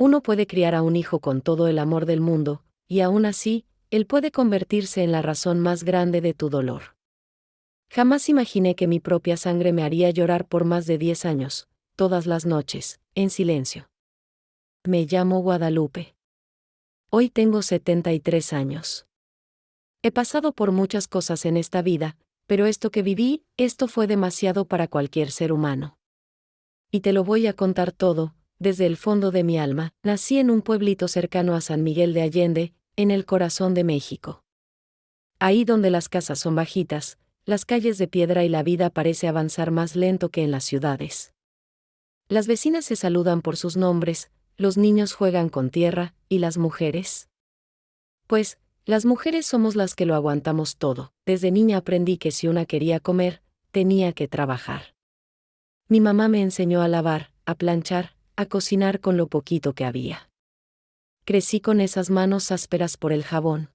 Uno puede criar a un hijo con todo el amor del mundo, y aún así, él puede convertirse en la razón más grande de tu dolor. Jamás imaginé que mi propia sangre me haría llorar por más de 10 años, todas las noches, en silencio. Me llamo Guadalupe. Hoy tengo 73 años. He pasado por muchas cosas en esta vida, pero esto que viví, esto fue demasiado para cualquier ser humano. Y te lo voy a contar todo, desde el fondo de mi alma. Nací en un pueblito cercano a San Miguel de Allende, en el corazón de México. Ahí donde las casas son bajitas, las calles de piedra y la vida parece avanzar más lento que en las ciudades. Las vecinas se saludan por sus nombres, los niños juegan con tierra, y las mujeres. Pues, las mujeres somos las que lo aguantamos todo. Desde niña aprendí que si una quería comer, tenía que trabajar. Mi mamá me enseñó a lavar, a planchar, a cocinar con lo poquito que había. Crecí con esas manos ásperas por el jabón.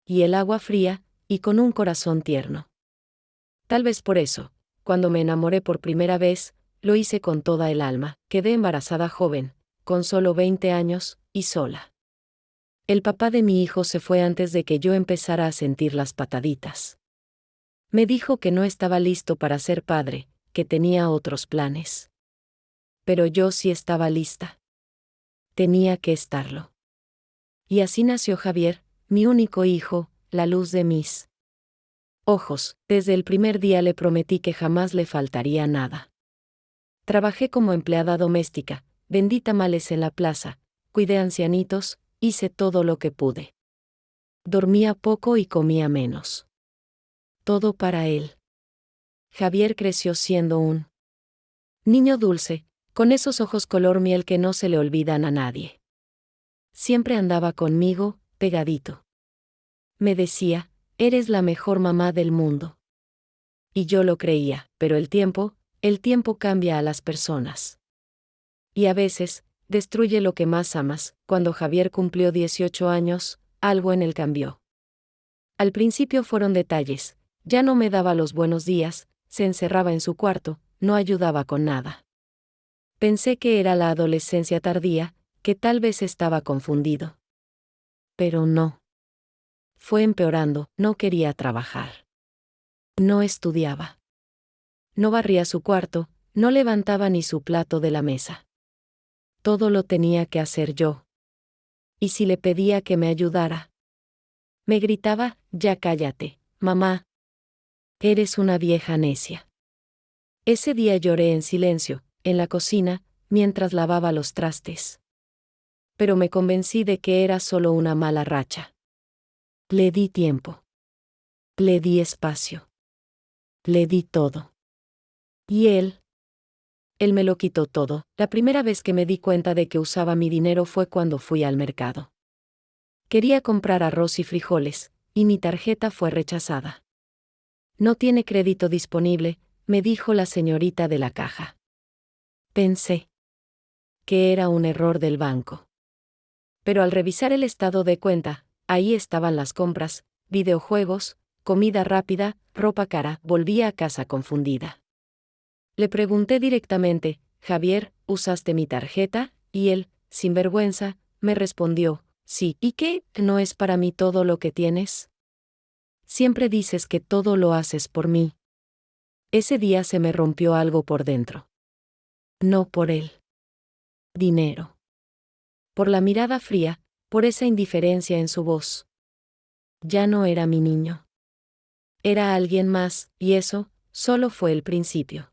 Y el agua fría, y con un corazón tierno. Tal vez por eso, cuando me enamoré por primera vez, lo hice con toda el alma. Quedé embarazada joven, con solo 20 años, y sola. El papá de mi hijo se fue antes de que yo empezara a sentir las pataditas. Me dijo que no estaba listo para ser padre, que tenía otros planes. Pero yo sí estaba lista. Tenía que estarlo. Y así nació Javier, mi único hijo, la luz de mis ojos. Desde el primer día le prometí que jamás le faltaría nada. Trabajé como empleada doméstica, vendí tamales en la plaza, cuidé ancianitos, hice todo lo que pude. Dormía poco y comía menos. Todo para él. Javier creció siendo un niño dulce, con esos ojos color miel que no se le olvidan a nadie. Siempre andaba conmigo, pegadito. Me decía, eres la mejor mamá del mundo. Y yo lo creía, pero el tiempo cambia a las personas. Y a veces, destruye lo que más amas. Cuando Javier cumplió 18 años, algo en él cambió. Al principio fueron detalles, ya no me daba los buenos días, se encerraba en su cuarto, no ayudaba con nada. Pensé que era la adolescencia tardía, que tal vez estaba confundido. Pero no. Fue empeorando, no quería trabajar. No estudiaba. No barría su cuarto, no levantaba ni su plato de la mesa. Todo lo tenía que hacer yo. Y si le pedía que me ayudara, me gritaba, ya cállate, mamá. Eres una vieja necia. Ese día lloré en silencio, en la cocina, mientras lavaba los trastes. Pero me convencí de que era solo una mala racha. Le di tiempo. Le di espacio. Le di todo. Y él me lo quitó todo. La primera vez que me di cuenta de que usaba mi dinero fue cuando fui al mercado. Quería comprar arroz y frijoles, y mi tarjeta fue rechazada. No tiene crédito disponible, me dijo la señorita de la caja. Pensé que era un error del banco. Pero al revisar el estado de cuenta, ahí estaban las compras, videojuegos, comida rápida, ropa cara. Volví a casa confundida. Le pregunté directamente, Javier, ¿usaste mi tarjeta? Y él, sin vergüenza, me respondió, sí. ¿Y qué? ¿No es para mí todo lo que tienes? Siempre dices que todo lo haces por mí. Ese día se me rompió algo por dentro. No por el dinero. Por la mirada fría, por esa indiferencia en su voz. Ya no era mi niño. Era alguien más, y eso, solo fue el principio.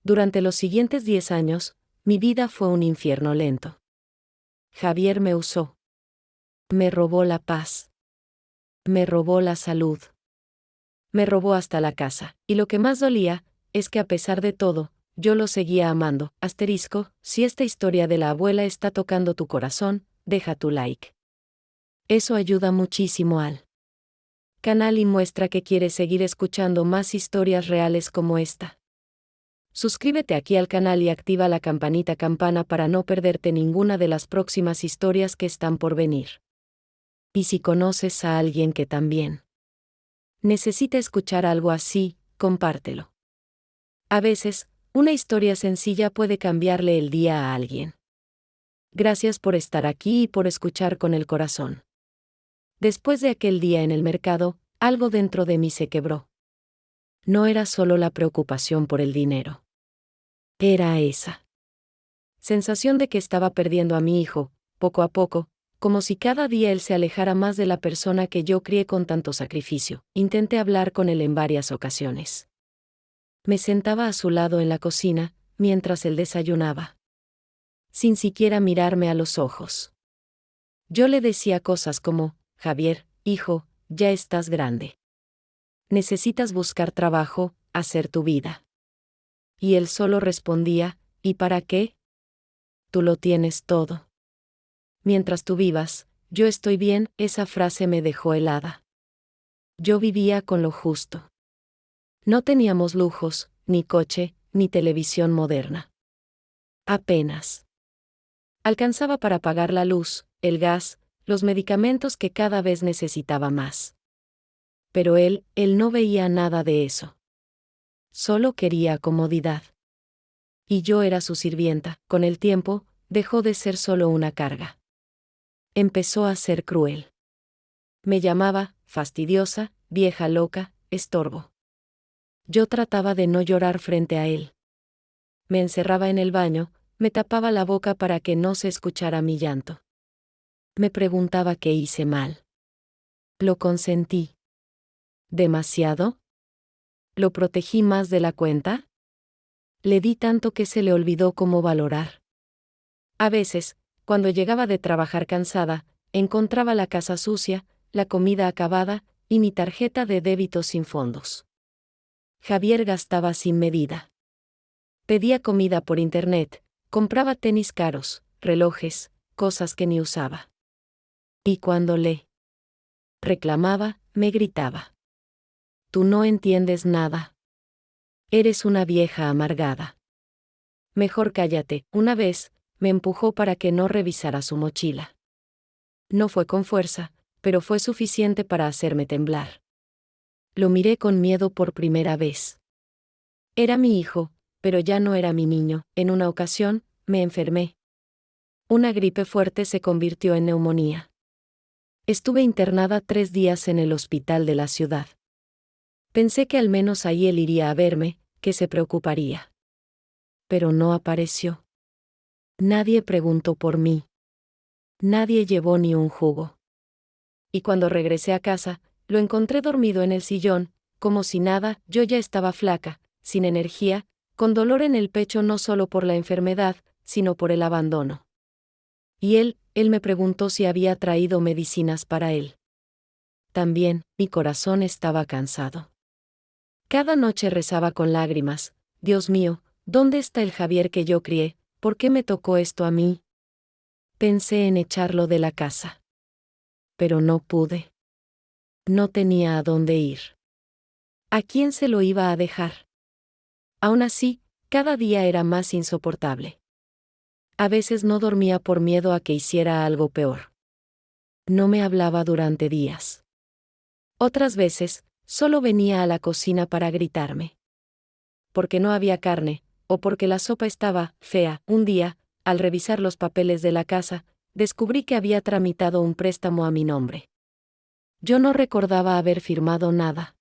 Durante los siguientes 10 años, mi vida fue un infierno lento. Javier me usó. Me robó la paz. Me robó la salud. Me robó hasta la casa, y lo que más dolía, es que a pesar de todo, yo lo seguía amando. Asterisco, si esta historia de la abuela está tocando tu corazón, deja tu like. Eso ayuda muchísimo al canal y muestra que quieres seguir escuchando más historias reales como esta. Suscríbete aquí al canal y activa la campana para no perderte ninguna de las próximas historias que están por venir. Y si conoces a alguien que también necesita escuchar algo así, compártelo. A veces, una historia sencilla puede cambiarle el día a alguien. Gracias por estar aquí y por escuchar con el corazón. Después de aquel día en el mercado, algo dentro de mí se quebró. No era solo la preocupación por el dinero. Era esa sensación de que estaba perdiendo a mi hijo, poco a poco, como si cada día él se alejara más de la persona que yo crié con tanto sacrificio. Intenté hablar con él en varias ocasiones. Me sentaba a su lado en la cocina, mientras él desayunaba, sin siquiera mirarme a los ojos. Yo le decía cosas como: Javier, hijo, ya estás grande. Necesitas buscar trabajo, hacer tu vida. Y él solo respondía: ¿y para qué? Tú lo tienes todo. Mientras tú vivas, yo estoy bien. Esa frase me dejó helada. Yo vivía con lo justo. No teníamos lujos, ni coche, ni televisión moderna. Apenas alcanzaba para pagar la luz, el gas, los medicamentos que cada vez necesitaba más. Pero él no veía nada de eso. Solo quería comodidad. Y yo era su sirvienta. Con el tiempo, dejó de ser solo una carga. Empezó a ser cruel. Me llamaba fastidiosa, vieja loca, estorbo. Yo trataba de no llorar frente a él. Me encerraba en el baño, me tapaba la boca para que no se escuchara mi llanto. Me preguntaba qué hice mal. ¿Lo consentí demasiado? ¿Lo protegí más de la cuenta? Le di tanto que se le olvidó cómo valorar. A veces, cuando llegaba de trabajar cansada, encontraba la casa sucia, la comida acabada, y mi tarjeta de débito sin fondos. Javier gastaba sin medida. Pedía comida por internet, compraba tenis caros, relojes, cosas que ni usaba. Y cuando le reclamaba, me gritaba: Tú no entiendes nada. Eres una vieja amargada. Mejor cállate. Una vez, me empujó para que no revisara su mochila. No fue con fuerza, pero fue suficiente para hacerme temblar. Lo miré con miedo por primera vez. Era mi hijo, pero ya no era mi niño. En una ocasión, me enfermé. Una gripe fuerte se convirtió en neumonía. Estuve internada 3 días en el hospital de la ciudad. Pensé que al menos ahí él iría a verme, que se preocuparía. Pero no apareció. Nadie preguntó por mí. Nadie llevó ni un jugo. Y cuando regresé a casa, lo encontré dormido en el sillón, como si nada. Yo ya estaba flaca, sin energía, con dolor en el pecho no solo por la enfermedad, sino por el abandono. Y él me preguntó si había traído medicinas para él. También, mi corazón estaba cansado. Cada noche rezaba con lágrimas: Dios mío, ¿dónde está el Javier que yo crié? ¿Por qué me tocó esto a mí? Pensé en echarlo de la casa. Pero no pude. No tenía a dónde ir. ¿A quién se lo iba a dejar? Aún así, cada día era más insoportable. A veces no dormía por miedo a que hiciera algo peor. No me hablaba durante días. Otras veces, solo venía a la cocina para gritarme. Porque no había carne, o porque la sopa estaba fea. Un día, al revisar los papeles de la casa, descubrí que había tramitado un préstamo a mi nombre. Yo no recordaba haber firmado nada.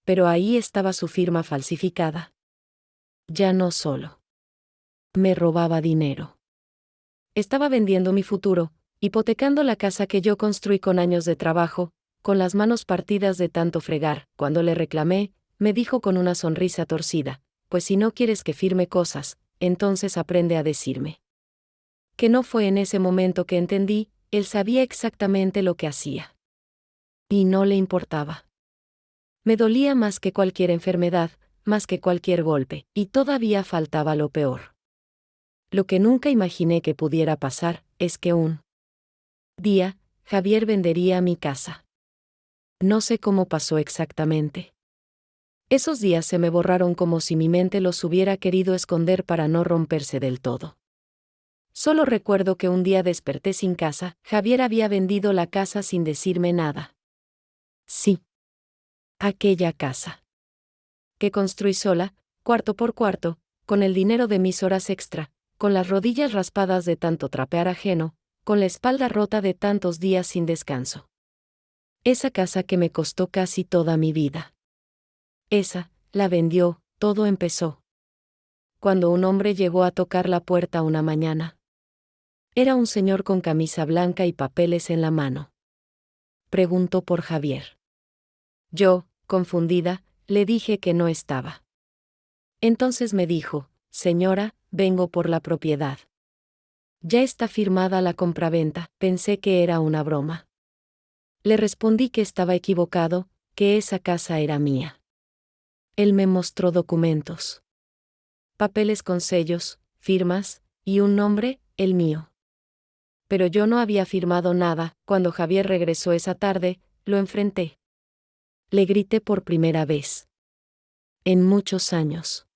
Pero ahí estaba su firma falsificada. Ya no solo me robaba dinero. Estaba vendiendo mi futuro, hipotecando la casa que yo construí con años de trabajo, con las manos partidas de tanto fregar. Cuando le reclamé, me dijo con una sonrisa torcida: Pues si no quieres que firme cosas, entonces aprende a decirme. Que no fue en ese momento que entendí, él sabía exactamente lo que hacía. Y no le importaba. Me dolía más que cualquier enfermedad, más que cualquier golpe, y todavía faltaba lo peor. Lo que nunca imaginé que pudiera pasar, es que un día, Javier vendería mi casa. No sé cómo pasó exactamente. Esos días se me borraron como si mi mente los hubiera querido esconder para no romperse del todo. Solo recuerdo que un día desperté sin casa. Javier había vendido la casa sin decirme nada. Sí. Aquella casa que construí sola, cuarto por cuarto, con el dinero de mis horas extra, con las rodillas raspadas de tanto trapear ajeno, con la espalda rota de tantos días sin descanso. Esa casa que me costó casi toda mi vida. Esa, la vendió, todo empezó. Cuando un hombre llegó a tocar la puerta una mañana. Era un señor con camisa blanca y papeles en la mano. Preguntó por Javier. Yo, confundida, le dije que no estaba. Entonces me dijo, señora, vengo por la propiedad. Ya está firmada la compraventa, pensé que era una broma. Le respondí que estaba equivocado, que esa casa era mía. Él me mostró documentos. Papeles con sellos, firmas, y un nombre, el mío. Pero yo no había firmado nada. Cuando Javier regresó esa tarde, lo enfrenté. Le grité por primera vez. En muchos años.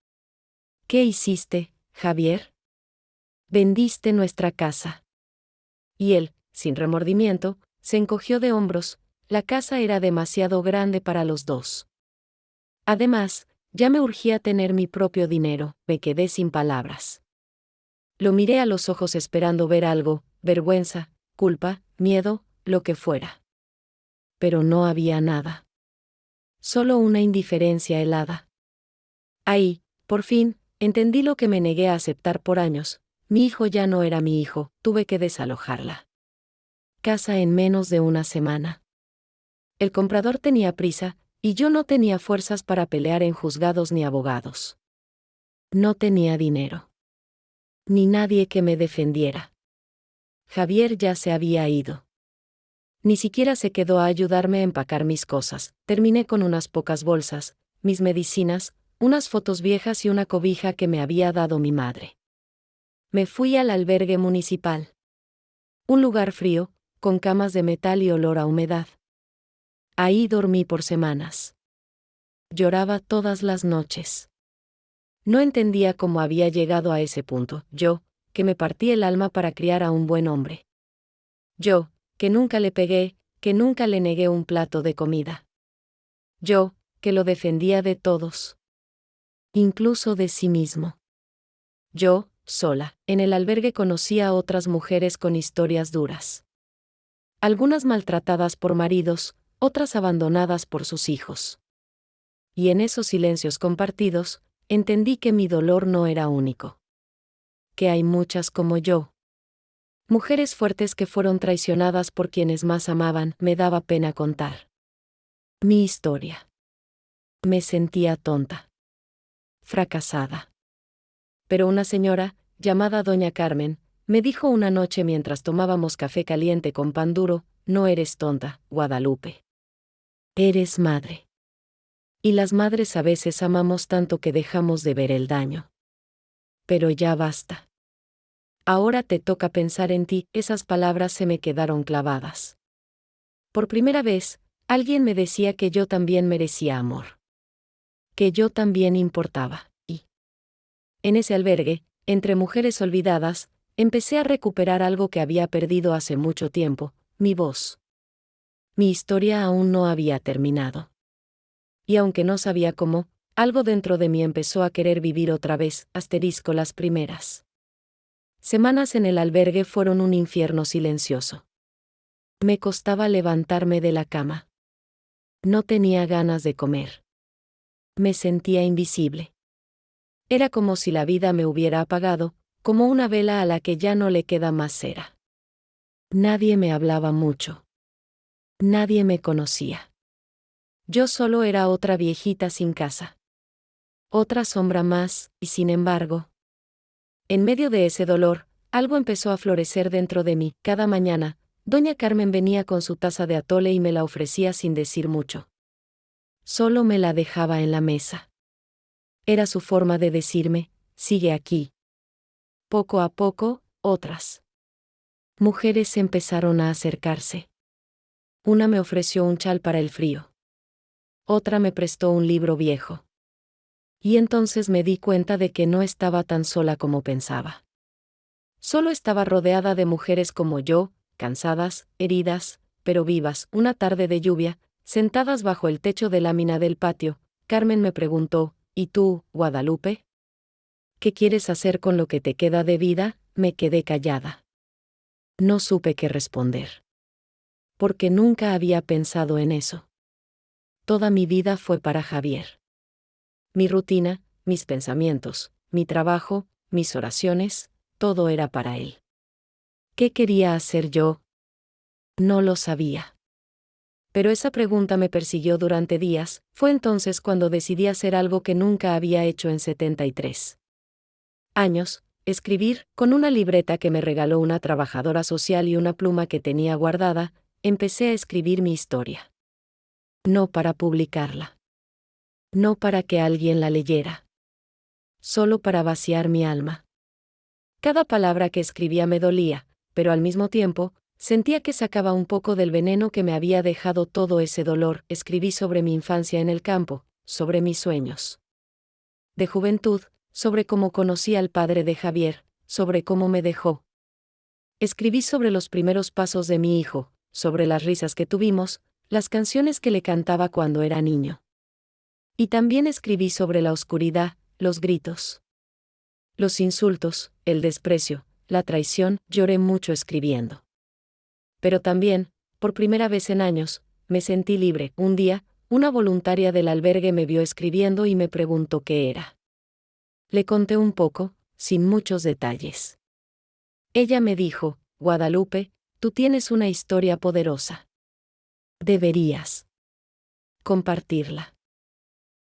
¿Qué hiciste, Javier? Vendiste nuestra casa. Y él, sin remordimiento, se encogió de hombros. La casa era demasiado grande para los dos. Además, ya me urgía tener mi propio dinero. Me quedé sin palabras. Lo miré a los ojos esperando ver algo, vergüenza, culpa, miedo, lo que fuera. Pero no había nada. Solo una indiferencia helada. Ahí, por fin, entendí lo que me negué a aceptar por años. Mi hijo ya no era mi hijo, tuve que desalojarla. Casa en menos de una semana. El comprador tenía prisa, y yo no tenía fuerzas para pelear en juzgados ni abogados. No tenía dinero. Ni nadie que me defendiera. Javier ya se había ido. Ni siquiera se quedó a ayudarme a empacar mis cosas. Terminé con unas pocas bolsas, mis medicinas, unas fotos viejas y una cobija que me había dado mi madre. Me fui al albergue municipal. Un lugar frío, con camas de metal y olor a humedad. Ahí dormí por semanas. Lloraba todas las noches. No entendía cómo había llegado a ese punto, yo, que me partí el alma para criar a un buen hombre. Yo, que nunca le pegué, que nunca le negué un plato de comida. Yo, que lo defendía de todos. Incluso de sí mismo. Yo, sola, en el albergue conocía a otras mujeres con historias duras. Algunas maltratadas por maridos, otras abandonadas por sus hijos. Y en esos silencios compartidos, entendí que mi dolor no era único. Que hay muchas como yo. Mujeres fuertes que fueron traicionadas por quienes más amaban, me daba pena contar. Mi historia. Me sentía tonta. Fracasada. Pero una señora, llamada Doña Carmen, me dijo una noche mientras tomábamos café caliente con pan duro, no eres tonta, Guadalupe. Eres madre. Y las madres a veces amamos tanto que dejamos de ver el daño. Pero ya basta. Ahora te toca pensar en ti, esas palabras se me quedaron clavadas. Por primera vez, alguien me decía que yo también merecía amor. Que yo también importaba, y en ese albergue, entre mujeres olvidadas, empecé a recuperar algo que había perdido hace mucho tiempo, mi voz. Mi historia aún no había terminado. Y aunque no sabía cómo, algo dentro de mí empezó a querer vivir otra vez, las primeras. Semanas en el albergue fueron un infierno silencioso. Me costaba levantarme de la cama. No tenía ganas de comer. Me sentía invisible. Era como si la vida me hubiera apagado, como una vela a la que ya no le queda más cera. Nadie me hablaba mucho. Nadie me conocía. Yo solo era otra viejita sin casa. Otra sombra más, y sin embargo, en medio de ese dolor, algo empezó a florecer dentro de mí. Cada mañana, Doña Carmen venía con su taza de atole y me la ofrecía sin decir mucho. Solo me la dejaba en la mesa. Era su forma de decirme, sigue aquí. Poco a poco, otras mujeres empezaron a acercarse. Una me ofreció un chal para el frío. Otra me prestó un libro viejo. Y entonces me di cuenta de que no estaba tan sola como pensaba. Solo estaba rodeada de mujeres como yo, cansadas, heridas, pero vivas. Una tarde de lluvia, sentadas bajo el techo de lámina del patio, Carmen me preguntó, ¿y tú, Guadalupe? ¿Qué quieres hacer con lo que te queda de vida? Me quedé callada. No supe qué responder. Porque nunca había pensado en eso. Toda mi vida fue para Javier. Mi rutina, mis pensamientos, mi trabajo, mis oraciones, todo era para él. ¿Qué quería hacer yo? No lo sabía. Pero esa pregunta me persiguió durante días. Fue entonces cuando decidí hacer algo que nunca había hecho en 73 años, escribir. Con una libreta que me regaló una trabajadora social y una pluma que tenía guardada, empecé a escribir mi historia. No para publicarla. No para que alguien la leyera. Solo para vaciar mi alma. Cada palabra que escribía me dolía, pero al mismo tiempo, sentía que sacaba un poco del veneno que me había dejado todo ese dolor. Escribí sobre mi infancia en el campo, sobre mis sueños de juventud, sobre cómo conocí al padre de Javier, sobre cómo me dejó. Escribí sobre los primeros pasos de mi hijo, sobre las risas que tuvimos, las canciones que le cantaba cuando era niño. Y también escribí sobre la oscuridad, los gritos, los insultos, el desprecio, la traición. Lloré mucho escribiendo. Pero también, por primera vez en años, me sentí libre. Un día, una voluntaria del albergue me vio escribiendo y me preguntó qué era. Le conté un poco, sin muchos detalles. Ella me dijo: Guadalupe, tú tienes una historia poderosa. Deberías compartirla.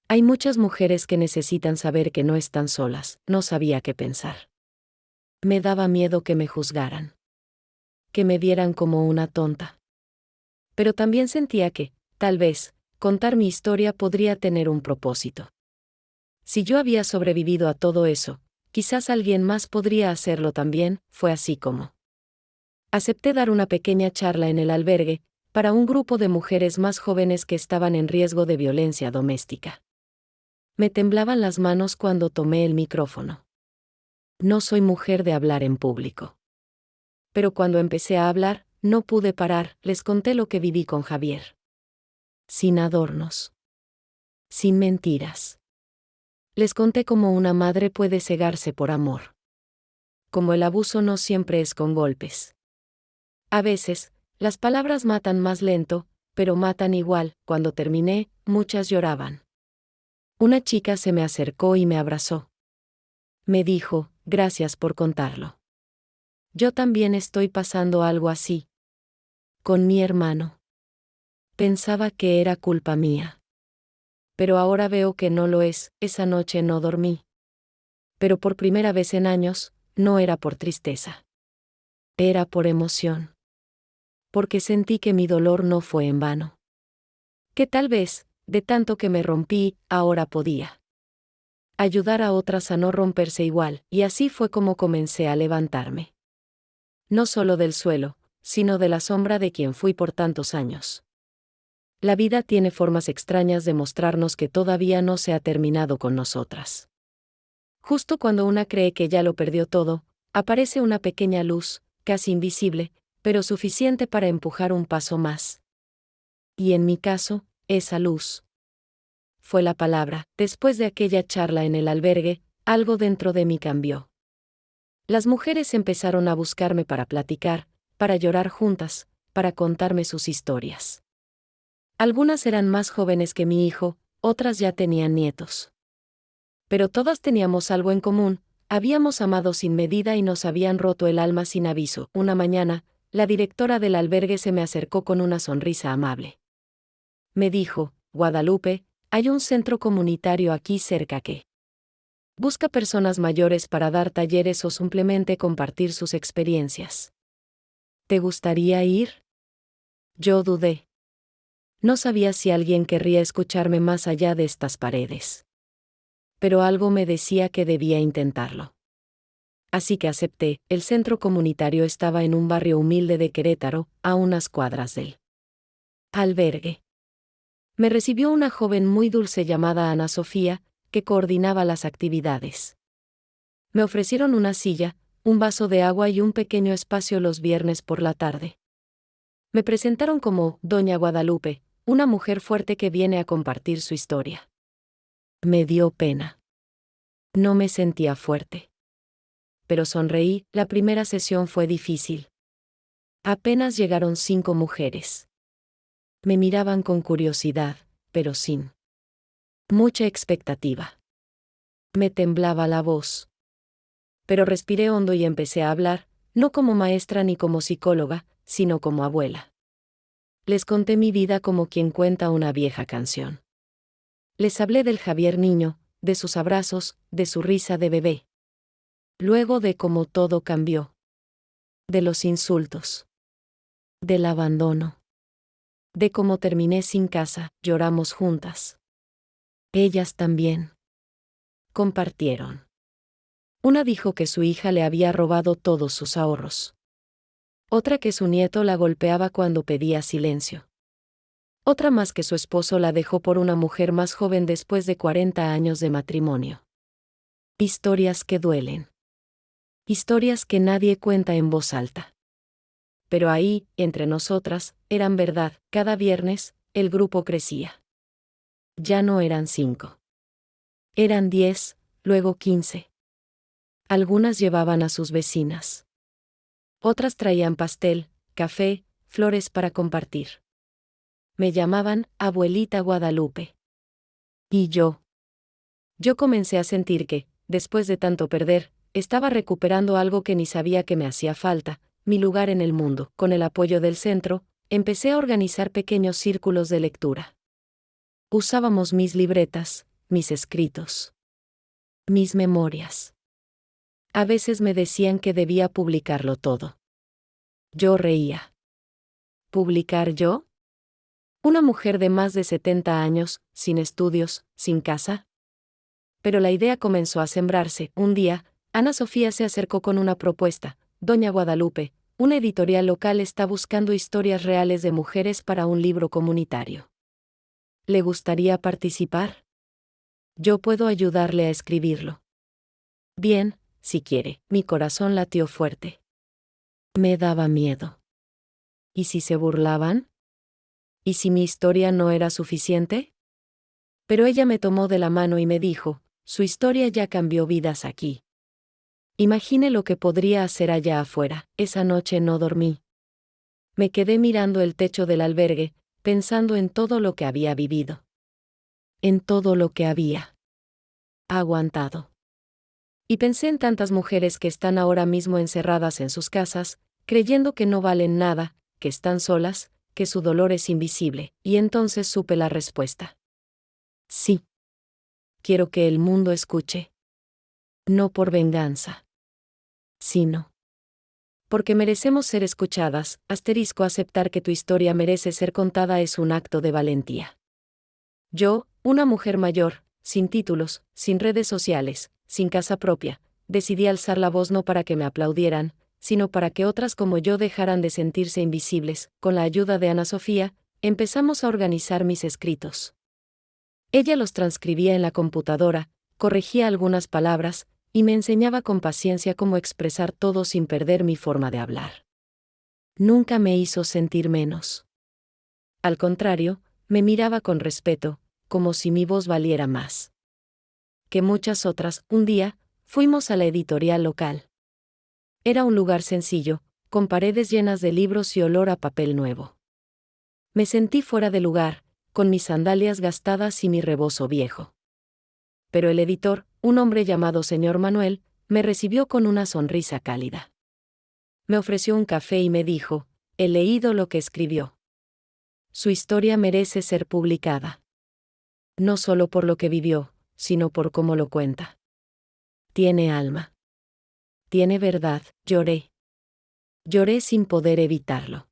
Hay muchas mujeres que necesitan saber que no están solas. No sabía qué pensar. Me daba miedo que me juzgaran. Que me vieran como una tonta. Pero también sentía que, tal vez, contar mi historia podría tener un propósito. Si yo había sobrevivido a todo eso, quizás alguien más podría hacerlo también. Fue así como acepté dar una pequeña charla en el albergue, para un grupo de mujeres más jóvenes que estaban en riesgo de violencia doméstica. Me temblaban las manos cuando tomé el micrófono. No soy mujer de hablar en público. Pero cuando empecé a hablar, no pude parar. Les conté lo que viví con Javier. Sin adornos. Sin mentiras. Les conté cómo una madre puede cegarse por amor. Como el abuso no siempre es con golpes. A veces, las palabras matan más lento, pero matan igual. Cuando terminé, muchas lloraban. Una chica se me acercó y me abrazó. Me dijo: gracias por contarlo. Yo también estoy pasando algo así. Con mi hermano. Pensaba que era culpa mía. Pero ahora veo que no lo es. Esa noche no dormí. Pero por primera vez en años, no era por tristeza. Era por emoción. Porque sentí que mi dolor no fue en vano. Que tal vez, de tanto que me rompí, ahora podía ayudar a otras a no romperse igual, y así fue como comencé a levantarme. No solo del suelo, sino de la sombra de quien fui por tantos años. La vida tiene formas extrañas de mostrarnos que todavía no se ha terminado con nosotras. Justo cuando una cree que ya lo perdió todo, aparece una pequeña luz, casi invisible, pero suficiente para empujar un paso más. Y en mi caso, esa luz fue la palabra. Después de aquella charla en el albergue, algo dentro de mí cambió. Las mujeres empezaron a buscarme para platicar, para llorar juntas, para contarme sus historias. Algunas eran más jóvenes que mi hijo, otras ya tenían nietos. Pero todas teníamos algo en común: habíamos amado sin medida y nos habían roto el alma sin aviso. Una mañana, la directora del albergue se me acercó con una sonrisa amable. Me dijo: Guadalupe, hay un centro comunitario aquí cerca que busca personas mayores para dar talleres o simplemente compartir sus experiencias. ¿Te gustaría ir? Yo dudé. No sabía si alguien querría escucharme más allá de estas paredes. Pero algo me decía que debía intentarlo. Así que acepté. El centro comunitario estaba en un barrio humilde de Querétaro, a unas cuadras del albergue. Me recibió una joven muy dulce llamada Ana Sofía, que coordinaba las actividades. Me ofrecieron una silla, un vaso de agua y un pequeño espacio los viernes por la tarde. Me presentaron como Doña Guadalupe, una mujer fuerte que viene a compartir su historia. Me dio pena. No me sentía fuerte. Pero sonreí, la primera sesión fue difícil. Apenas llegaron 5 mujeres. Me miraban con curiosidad, pero sin mucha expectativa. Me temblaba la voz. Pero respiré hondo y empecé a hablar, no como maestra ni como psicóloga, sino como abuela. Les conté mi vida como quien cuenta una vieja canción. Les hablé del Javier niño, de sus abrazos, de su risa de bebé. Luego de cómo todo cambió. De los insultos. Del abandono. De cómo terminé sin casa, lloramos juntas. Ellas también. Compartieron. Una dijo que su hija le había robado todos sus ahorros. Otra que su nieto la golpeaba cuando pedía silencio. Otra más que su esposo la dejó por una mujer más joven después de 40 años de matrimonio. Historias que duelen. Historias que nadie cuenta en voz alta. Pero ahí, entre nosotras, eran verdad. Cada viernes, el grupo crecía. Ya no eran 5. Eran 10, luego 15. Algunas llevaban a sus vecinas. Otras traían pastel, café, flores para compartir. Me llamaban Abuelita Guadalupe. Y yo comencé a sentir que, después de tanto perder, estaba recuperando algo que ni sabía que me hacía falta, mi lugar en el mundo. Con el apoyo del centro, empecé a organizar pequeños círculos de lectura. Usábamos mis libretas, mis escritos, mis memorias. A veces me decían que debía publicarlo todo. Yo reía. ¿Publicar yo? ¿Una mujer de más de 70 años, sin estudios, sin casa? Pero la idea comenzó a sembrarse. Un día, Ana Sofía se acercó con una propuesta. Doña Guadalupe, una editorial local está buscando historias reales de mujeres para un libro comunitario. ¿Le gustaría participar? Yo puedo ayudarle a escribirlo. Bien, si quiere. Mi corazón latió fuerte. Me daba miedo. ¿Y si se burlaban? ¿Y si mi historia no era suficiente? Pero ella me tomó de la mano y me dijo, su historia ya cambió vidas aquí. Imagine lo que podría hacer allá afuera. Esa noche no dormí. Me quedé mirando el techo del albergue, pensando en todo lo que había vivido. En todo lo que había aguantado. Y pensé en tantas mujeres que están ahora mismo encerradas en sus casas, creyendo que no valen nada, que están solas, que su dolor es invisible, y entonces supe la respuesta. Sí. Quiero que el mundo escuche. No por venganza. Sino porque merecemos ser escuchadas. Aceptar que tu historia merece ser contada es un acto de valentía. Yo, una mujer mayor, sin títulos, sin redes sociales, sin casa propia, decidí alzar la voz no para que me aplaudieran, sino para que otras como yo dejaran de sentirse invisibles. Con la ayuda de Ana Sofía, empezamos a organizar mis escritos. Ella los transcribía en la computadora, corregía algunas palabras, y me enseñaba con paciencia cómo expresar todo sin perder mi forma de hablar. Nunca me hizo sentir menos. Al contrario, me miraba con respeto, como si mi voz valiera más que muchas otras. Un día, fuimos a la editorial local. Era un lugar sencillo, con paredes llenas de libros y olor a papel nuevo. Me sentí fuera de lugar, con mis sandalias gastadas y mi rebozo viejo. Pero el editor, un hombre llamado señor Manuel, me recibió con una sonrisa cálida. Me ofreció un café y me dijo, he leído lo que escribió. Su historia merece ser publicada. No solo por lo que vivió, sino por cómo lo cuenta. Tiene alma. Tiene verdad. Lloré. Lloré sin poder evitarlo.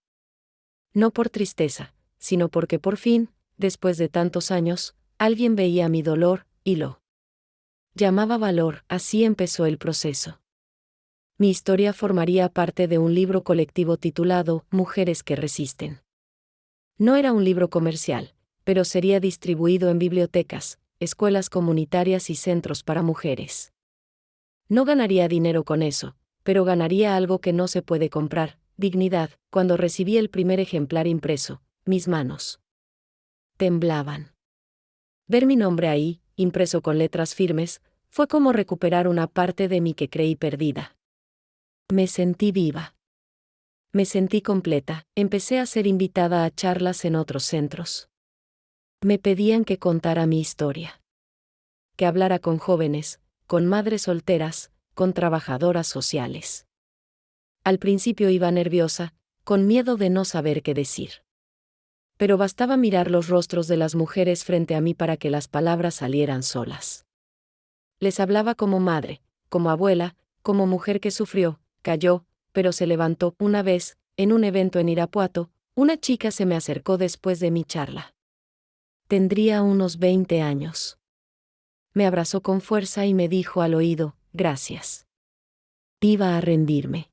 No por tristeza, sino porque por fin, después de tantos años, alguien veía mi dolor, y lo llamaba valor. Así empezó el proceso. Mi historia formaría parte de un libro colectivo titulado Mujeres que resisten. No era un libro comercial, pero sería distribuido en bibliotecas, escuelas comunitarias y centros para mujeres. No ganaría dinero con eso, pero ganaría algo que no se puede comprar, dignidad. Cuando recibí el primer ejemplar impreso, mis manos temblaban. Ver mi nombre ahí, impreso con letras firmes, Fue como recuperar una parte de mí que creí perdida. Me sentí viva. Me sentí completa, empecé a ser invitada a charlas en otros centros. Me pedían que contara mi historia. Que hablara con jóvenes, con madres solteras, con trabajadoras sociales. Al principio iba nerviosa, con miedo de no saber qué decir. Pero bastaba mirar los rostros de las mujeres frente a mí para que las palabras salieran solas. Les hablaba como madre, como abuela, como mujer que sufrió, cayó, pero se levantó. Una vez, en un evento en Irapuato, una chica se me acercó después de mi charla. Tendría unos 20 años. Me abrazó con fuerza y me dijo al oído, gracias. Iba a rendirme.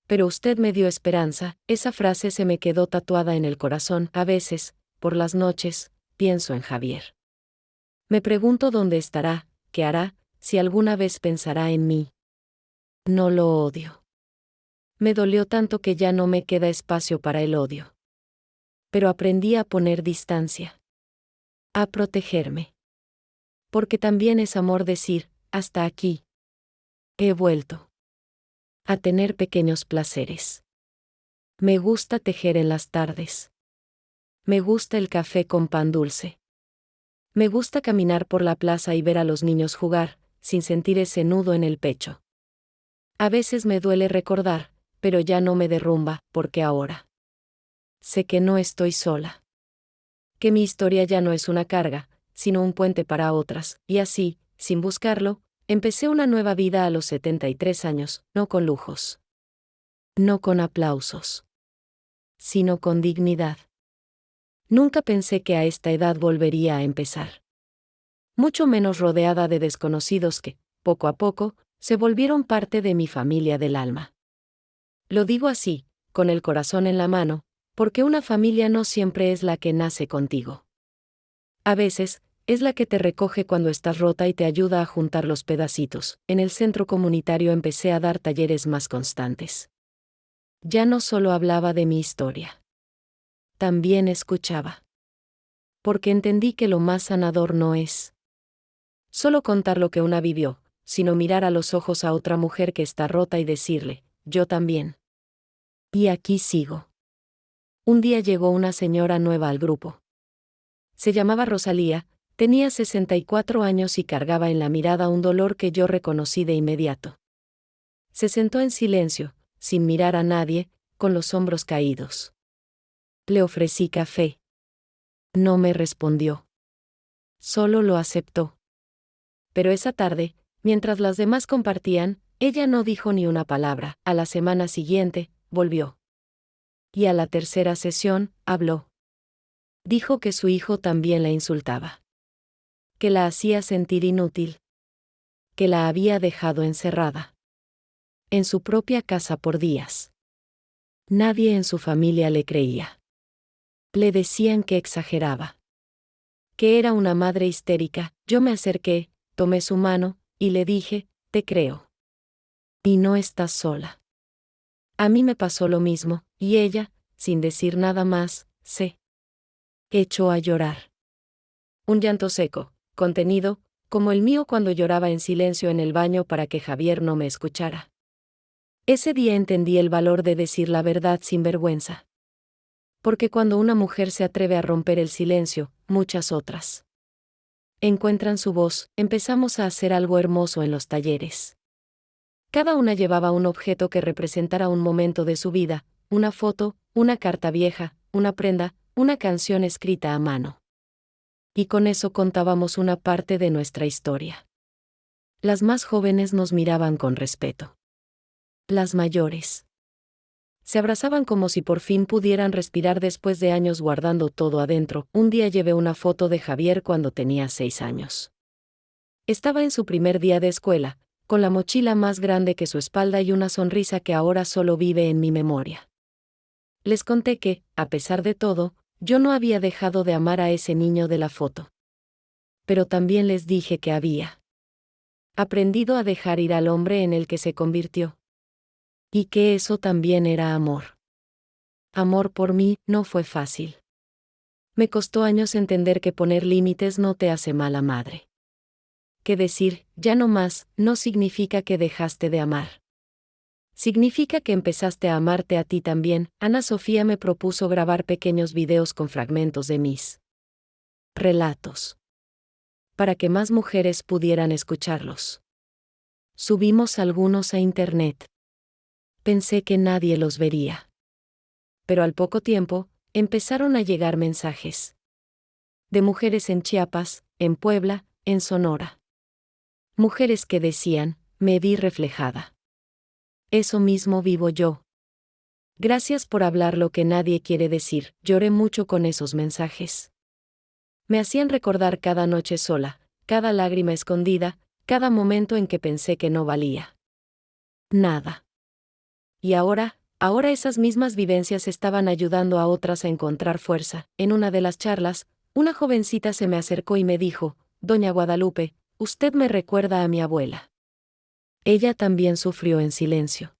Pero usted me dio esperanza, esa frase se me quedó tatuada en el corazón. A veces, por las noches, pienso en Javier. Me pregunto dónde estará, qué hará, si alguna vez pensará en mí. No lo odio. Me dolió tanto que ya no me queda espacio para el odio. Pero aprendí a poner distancia. A protegerme. Porque también es amor decir, hasta aquí. He vuelto. A tener pequeños placeres. Me gusta tejer en las tardes. Me gusta el café con pan dulce. Me gusta caminar por la plaza y ver a los niños jugar, sin sentir ese nudo en el pecho. A veces me duele recordar, pero ya no me derrumba, porque ahora sé que no estoy sola. Que mi historia ya no es una carga, sino un puente para otras, y así, sin buscarlo, empecé una nueva vida a los 73 años, no con lujos. No con aplausos. Sino con dignidad. Nunca pensé que a esta edad volvería a empezar. Mucho menos rodeada de desconocidos que, poco a poco, se volvieron parte de mi familia del alma. Lo digo así, con el corazón en la mano, porque una familia no siempre es la que nace contigo. A veces, es la que te recoge cuando estás rota y te ayuda a juntar los pedacitos. En el centro comunitario empecé a dar talleres más constantes. Ya no solo hablaba de mi historia. También escuchaba. Porque entendí que lo más sanador no es solo contar lo que una vivió, sino mirar a los ojos a otra mujer que está rota y decirle, yo también. Y aquí sigo. Un día llegó una señora nueva al grupo. Se llamaba Rosalía, tenía 64 años y cargaba en la mirada un dolor que yo reconocí de inmediato. Se sentó en silencio, sin mirar a nadie, con los hombros caídos. Le ofrecí café. No me respondió. Solo lo aceptó. Pero esa tarde, mientras las demás compartían, ella no dijo ni una palabra. A la semana siguiente, volvió. Y a la tercera sesión, habló. Dijo que su hijo también la insultaba. Que la hacía sentir inútil. Que la había dejado encerrada. En su propia casa por días. Nadie en su familia le creía. Le decían que exageraba. Que era una madre histérica. Yo me acerqué, tomé su mano, y le dije, te creo. Y no estás sola. A mí me pasó lo mismo, y ella, sin decir nada más, se echó a llorar. Un llanto seco, contenido, como el mío cuando lloraba en silencio en el baño para que Javier no me escuchara. Ese día entendí el valor de decir la verdad sin vergüenza. Porque cuando una mujer se atreve a romper el silencio, muchas otras encuentran su voz. Empezamos a hacer algo hermoso en los talleres. Cada una llevaba un objeto que representara un momento de su vida, una foto, una carta vieja, una prenda, una canción escrita a mano. Y con eso contábamos una parte de nuestra historia. Las más jóvenes nos miraban con respeto. Las mayores se abrazaban como si por fin pudieran respirar después de años guardando todo adentro. Un día llevé una foto de Javier cuando tenía 6 años. Estaba en su primer día de escuela, con la mochila más grande que su espalda y una sonrisa que ahora solo vive en mi memoria. Les conté que, a pesar de todo, yo no había dejado de amar a ese niño de la foto. Pero también les dije que había aprendido a dejar ir al hombre en el que se convirtió. Y que eso también era amor. Amor por mí no fue fácil. Me costó años entender que poner límites no te hace mala madre. que decir, ya no más, no significa que dejaste de amar. Significa que empezaste a amarte a ti también. Ana Sofía me propuso grabar pequeños videos con fragmentos de mis relatos, para que más mujeres pudieran escucharlos. Subimos algunos a internet. Pensé que nadie los vería. Pero al poco tiempo, empezaron a llegar mensajes. De mujeres en Chiapas, en Puebla, en Sonora. Mujeres que decían, me vi reflejada. Eso mismo vivo yo. Gracias por hablar lo que nadie quiere decir. Lloré mucho con esos mensajes. Me hacían recordar cada noche sola, cada lágrima escondida, cada momento en que pensé que no valía nada. Y ahora esas mismas vivencias estaban ayudando a otras a encontrar fuerza. En una de las charlas, una jovencita se me acercó y me dijo, Doña Guadalupe, usted me recuerda a mi abuela. Ella también sufrió en silencio.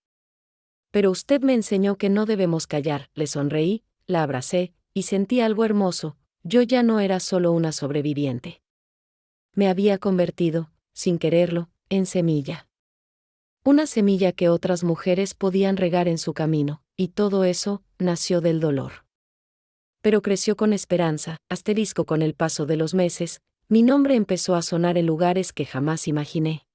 Pero usted me enseñó que no debemos callar. Le sonreí, la abracé, y sentí algo hermoso. Yo ya no era solo una sobreviviente. Me había convertido, sin quererlo, en semilla. Una semilla que otras mujeres podían regar en su camino, y todo eso nació del dolor. Pero creció con esperanza. Asterisco, con el paso de los meses, mi nombre empezó a sonar en lugares que jamás imaginé.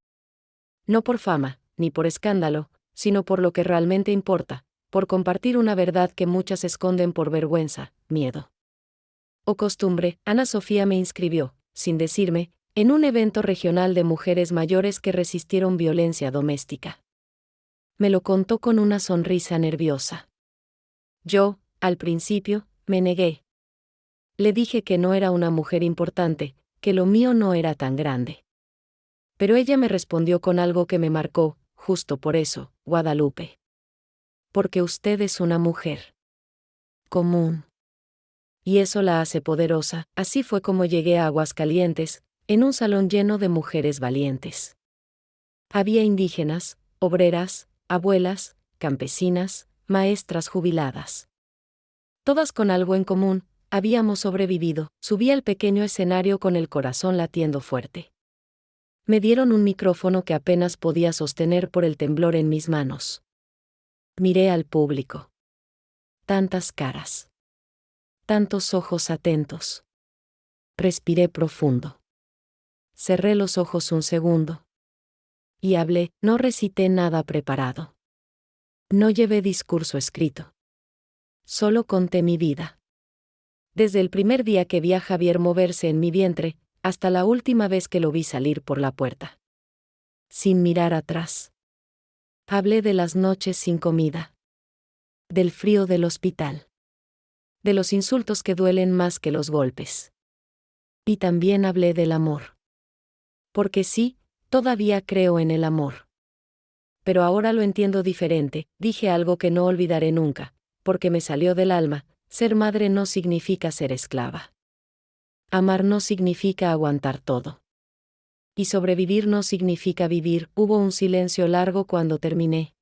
No por fama, ni por escándalo, sino por lo que realmente importa, por compartir una verdad que muchas esconden por vergüenza, miedo o costumbre. Ana Sofía me inscribió, sin decirme, en un evento regional de mujeres mayores que resistieron violencia doméstica. Me lo contó con una sonrisa nerviosa. Yo, al principio, me negué. Le dije que no era una mujer importante, que lo mío no era tan grande. Pero ella me respondió con algo que me marcó, justo por eso, Guadalupe. Porque usted es una mujer común. Y eso la hace poderosa. Así fue como llegué a Aguascalientes, en un salón lleno de mujeres valientes. Había indígenas, obreras, abuelas, campesinas, maestras jubiladas. Todas con algo en común, habíamos sobrevivido. Subí al pequeño escenario con el corazón latiendo fuerte. Me dieron un micrófono que apenas podía sostener por el temblor en mis manos. Miré al público. Tantas caras. Tantos ojos atentos. Respiré profundo. Cerré los ojos un segundo. Y hablé. No recité nada preparado. No llevé discurso escrito. Solo conté mi vida. Desde el primer día que vi a Javier moverse en mi vientre, hasta la última vez que lo vi salir por la puerta. Sin mirar atrás. Hablé de las noches sin comida. Del frío del hospital. De los insultos que duelen más que los golpes. Y también hablé del amor. Porque sí, todavía creo en el amor. Pero ahora lo entiendo diferente. Dije algo que no olvidaré nunca, porque me salió del alma. Ser madre no significa ser esclava. Amar no significa aguantar todo. Y sobrevivir no significa vivir. Hubo un silencio largo cuando terminé.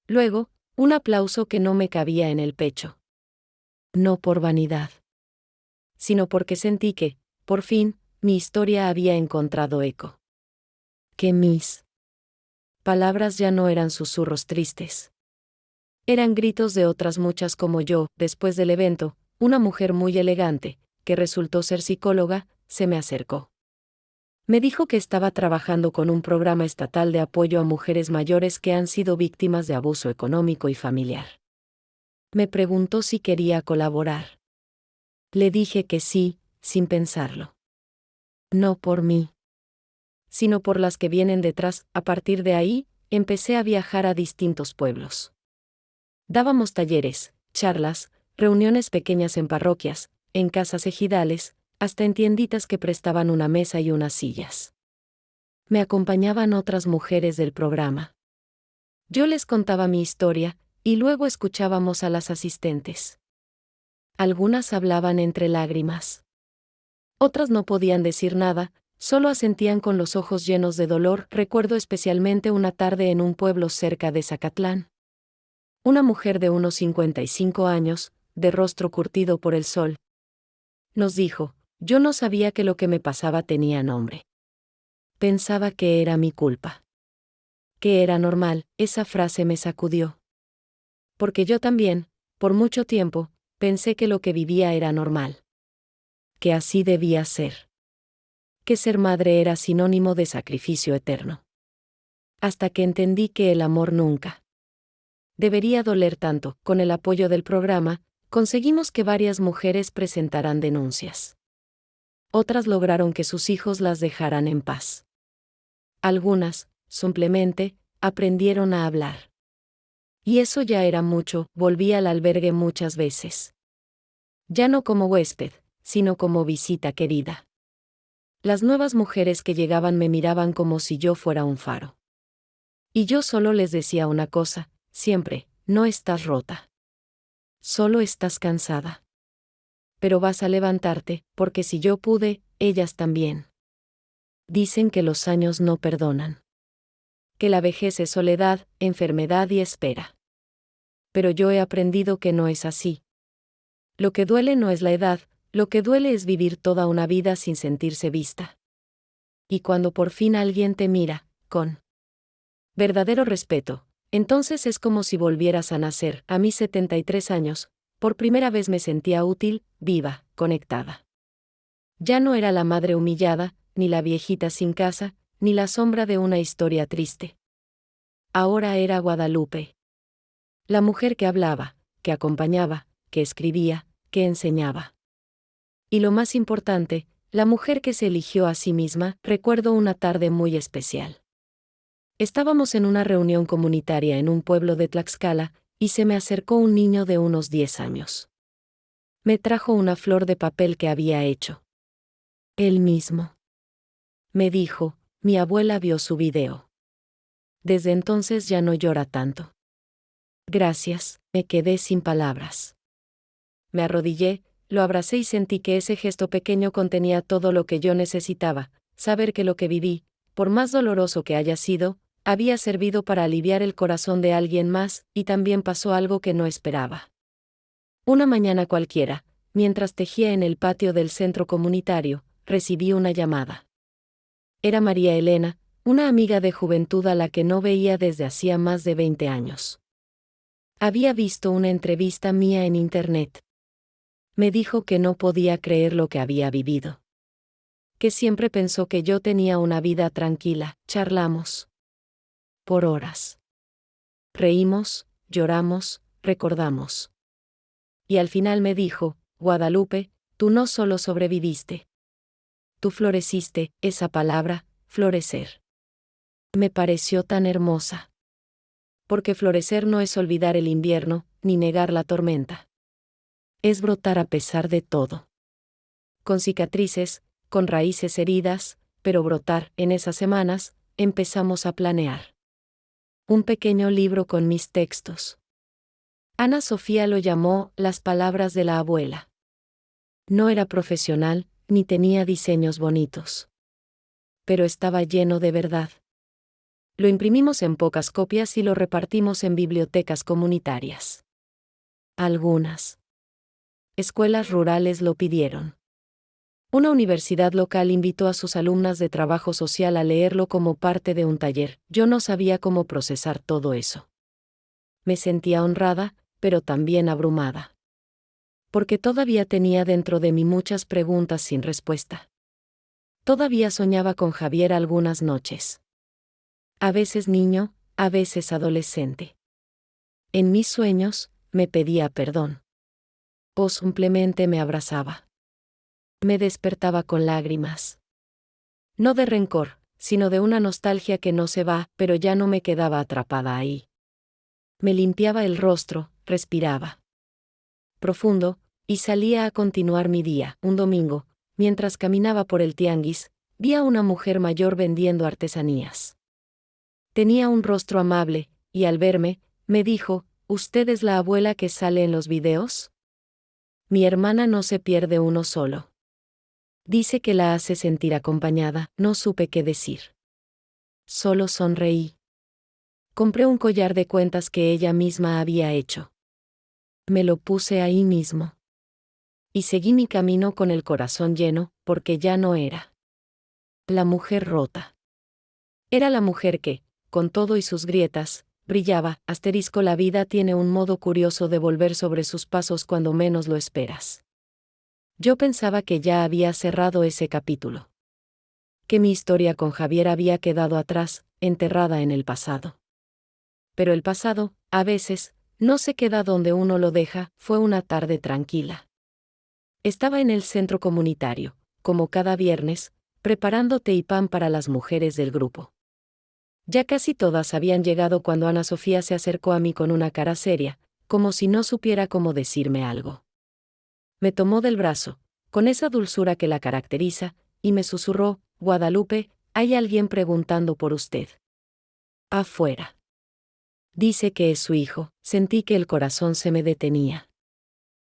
Luego, un aplauso que no me cabía en el pecho. No por vanidad, sino porque sentí que, por fin, mi historia había encontrado eco. Que mis palabras ya no eran susurros tristes. Eran gritos de otras muchas como yo. Después del evento, una mujer muy elegante, que resultó ser psicóloga, se me acercó. Me dijo que estaba trabajando con un programa estatal de apoyo a mujeres mayores que han sido víctimas de abuso económico y familiar. Me preguntó si quería colaborar. Le dije que sí, sin pensarlo. No por mí, sino por las que vienen detrás. A partir de ahí, empecé a viajar a distintos pueblos. Dábamos talleres, charlas, reuniones pequeñas en parroquias, en casas ejidales, hasta en tienditas que prestaban una mesa y unas sillas. Me acompañaban otras mujeres del programa. Yo les contaba mi historia, y luego escuchábamos a las asistentes. Algunas hablaban entre lágrimas. Otras no podían decir nada, solo asentían con los ojos llenos de dolor. Recuerdo especialmente una tarde en un pueblo cerca de Zacatlán. Una mujer de unos 55 años, de rostro curtido por el sol, nos dijo, yo no sabía que lo que me pasaba tenía nombre. pensaba que era mi culpa. Que era normal, esa frase me sacudió. Porque yo también, por mucho tiempo, pensé que lo que vivía era normal. Que así debía ser. Que ser madre era sinónimo de sacrificio eterno. Hasta que entendí que el amor nunca debería doler tanto. Con el apoyo del programa, conseguimos que varias mujeres presentaran denuncias. Otras lograron que sus hijos las dejaran en paz. Algunas, simplemente, aprendieron a hablar. Y eso ya era mucho. Volví al albergue muchas veces. Ya no como huésped, sino como visita querida. Las nuevas mujeres que llegaban me miraban como si yo fuera un faro. Y yo solo les decía una cosa, siempre: no estás rota. Solo estás cansada. Pero vas a levantarte, porque si yo pude, ellas también. Dicen que los años no perdonan. Que la vejez es soledad, enfermedad y espera. Pero yo he aprendido que no es así. Lo que duele no es la edad, lo que duele es vivir toda una vida sin sentirse vista. Y cuando por fin alguien te mira, con verdadero respeto, entonces es como si volvieras a nacer. A mis 73 años, por primera vez me sentía útil, viva, conectada. Ya no era la madre humillada, ni la viejita sin casa, ni la sombra de una historia triste. Ahora era Guadalupe. La mujer que hablaba, que acompañaba, que escribía, que enseñaba. Y lo más importante, la mujer que se eligió a sí misma. Recuerdo una tarde muy especial. Estábamos en una reunión comunitaria en un pueblo de Tlaxcala, y se me acercó un niño de unos 10 años. Me trajo una flor de papel que había hecho él mismo. Me dijo: mi abuela vio su video. Desde entonces ya no llora tanto. Gracias, me quedé sin palabras. Me arrodillé, lo abracé y sentí que ese gesto pequeño contenía todo lo que yo necesitaba: saber que lo que viví, por más doloroso que haya sido, había servido para aliviar el corazón de alguien más. Y también pasó algo que no esperaba. Una mañana cualquiera, mientras tejía en el patio del centro comunitario, recibí una llamada. Era María Elena, una amiga de juventud a la que no veía desde hacía más de 20 años. Había visto una entrevista mía en internet. Me dijo que no podía creer lo que había vivido. Que siempre pensó que yo tenía una vida tranquila. Charlamos por horas. Reímos, lloramos, recordamos. Y al final me dijo: Guadalupe, tú no solo sobreviviste. Tú floreciste. Esa palabra, florecer, me pareció tan hermosa. Porque florecer no es olvidar el invierno, ni negar la tormenta. Es brotar a pesar de todo. Con cicatrices, con raíces heridas, pero brotar. En esas semanas, empezamos a planear un pequeño libro con mis textos. Ana Sofía lo llamó Las palabras de la abuela. No era profesional, ni tenía diseños bonitos. Pero estaba lleno de verdad. Lo imprimimos en pocas copias y lo repartimos en bibliotecas comunitarias. Algunas escuelas rurales lo pidieron. Una universidad local invitó a sus alumnas de trabajo social a leerlo como parte de un taller. Yo no sabía cómo procesar todo eso. Me sentía honrada, pero también abrumada. Porque todavía tenía dentro de mí muchas preguntas sin respuesta. Todavía soñaba con Javier algunas noches. A veces niño, a veces adolescente. En mis sueños, me pedía perdón. O simplemente me abrazaba. Me despertaba con lágrimas. No de rencor, sino de una nostalgia que no se va, pero ya no me quedaba atrapada ahí. Me limpiaba el rostro, respiraba profundo, y salía a continuar mi día. Un domingo, mientras caminaba por el tianguis, vi a una mujer mayor vendiendo artesanías. Tenía un rostro amable, y al verme, me dijo: ¿usted es la abuela que sale en los videos? Mi hermana no se pierde uno solo. Dice que la hace sentir acompañada. No supe qué decir. Solo sonreí. Compré un collar de cuentas que ella misma había hecho. Me lo puse ahí mismo. Y seguí mi camino con el corazón lleno, porque ya no era la mujer rota. Era la mujer que, con todo y sus grietas, brillaba. La vida tiene un modo curioso de volver sobre sus pasos cuando menos lo esperas. Yo pensaba que ya había cerrado ese capítulo. Que mi historia con Javier había quedado atrás, enterrada en el pasado. Pero el pasado, a veces, no se queda donde uno lo deja. Fue una tarde tranquila. Estaba en el centro comunitario, como cada viernes, preparando té y pan para las mujeres del grupo. Ya casi todas habían llegado cuando Ana Sofía se acercó a mí con una cara seria, como si no supiera cómo decirme algo. Me tomó del brazo, con esa dulzura que la caracteriza, y me susurró: Guadalupe, hay alguien preguntando por usted. Afuera. Dice que es su hijo. Sentí que el corazón se me detenía.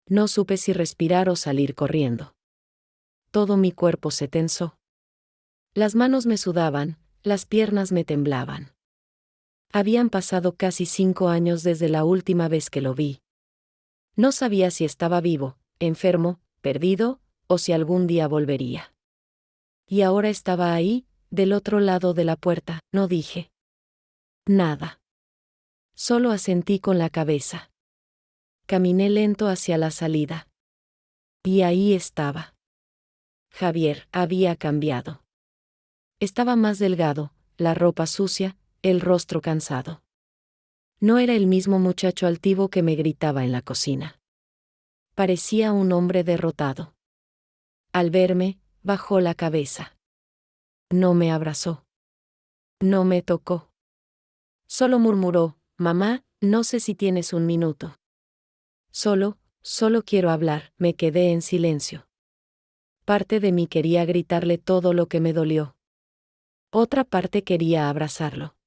No supe si respirar o salir corriendo. Todo mi cuerpo se tensó. Las manos me sudaban, las piernas me temblaban. Habían pasado casi 5 años desde la última vez que lo vi. No sabía si estaba vivo, enfermo, perdido, o si algún día volvería. Y ahora estaba ahí, del otro lado de la puerta. No dije nada. Solo asentí con la cabeza. Caminé lento hacia la salida. Y ahí estaba. Javier había cambiado. Estaba más delgado, la ropa sucia, el rostro cansado. No era el mismo muchacho altivo que me gritaba en la cocina. Parecía un hombre derrotado. Al verme, bajó la cabeza. No me abrazó. No me tocó. Solo murmuró: mamá, no sé si tienes un minuto. Solo quiero hablar. Me quedé en silencio. Parte de mí quería gritarle todo lo que me dolió. Otra parte quería abrazarlo.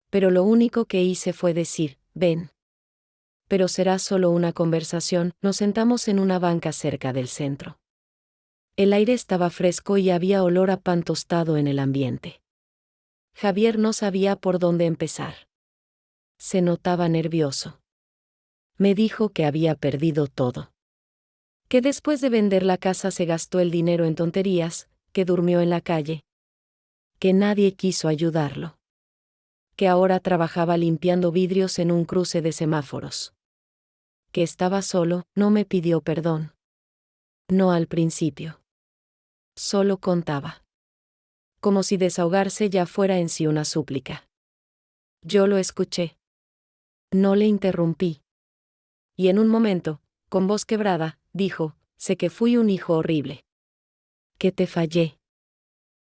Pero lo único que hice fue decir: ven. Pero será solo una conversación. Nos sentamos en una banca cerca del centro. El aire estaba fresco y había olor a pan tostado en el ambiente. Javier no sabía por dónde empezar. Se notaba nervioso. Me dijo que había perdido todo. Que después de vender la casa se gastó el dinero en tonterías, que durmió en la calle. Que nadie quiso ayudarlo. Que ahora trabajaba limpiando vidrios en un cruce de semáforos. Que estaba solo. No me pidió perdón. No al principio. Solo contaba. Como si desahogarse ya fuera en sí una súplica. Yo lo escuché. No le interrumpí. Y en un momento, con voz quebrada, dijo: sé que fui un hijo horrible. Que te fallé.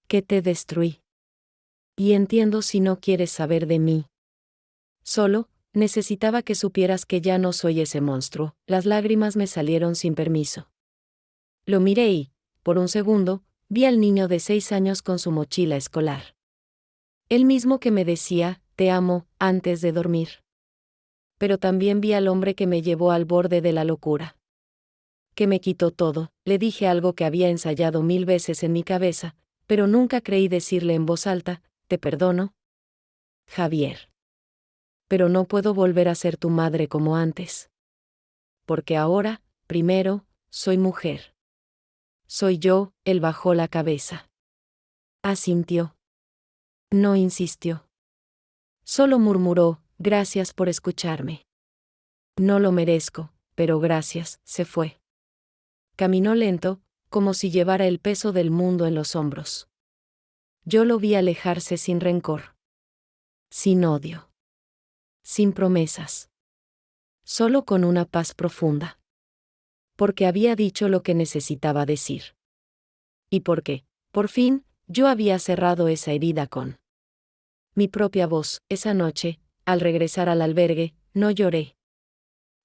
Que te destruí. Y entiendo si no quieres saber de mí. Solo, necesitaba que supieras que ya no soy ese monstruo. Las lágrimas me salieron sin permiso. Lo miré y, por un segundo, vi al niño de 6 años con su mochila escolar. El mismo que me decía: te amo, antes de dormir. Pero también vi al hombre que me llevó al borde de la locura. Que me quitó todo. Le dije algo que había ensayado 1000 veces en mi cabeza, pero nunca creí decirle en voz alta: te perdono, Javier. Pero no puedo volver a ser tu madre como antes. Porque ahora, primero, soy mujer. Soy yo. Él bajó la cabeza. Asintió. No insistió. Solo murmuró: gracias por escucharme. No lo merezco, pero gracias. Se fue. Caminó lento, como si llevara el peso del mundo en los hombros. Yo lo vi alejarse sin rencor. Sin odio. Sin promesas. Solo con una paz profunda. Porque había dicho lo que necesitaba decir. Y porque, por fin, yo había cerrado esa herida con mi propia voz. Esa noche, al regresar al albergue, no lloré.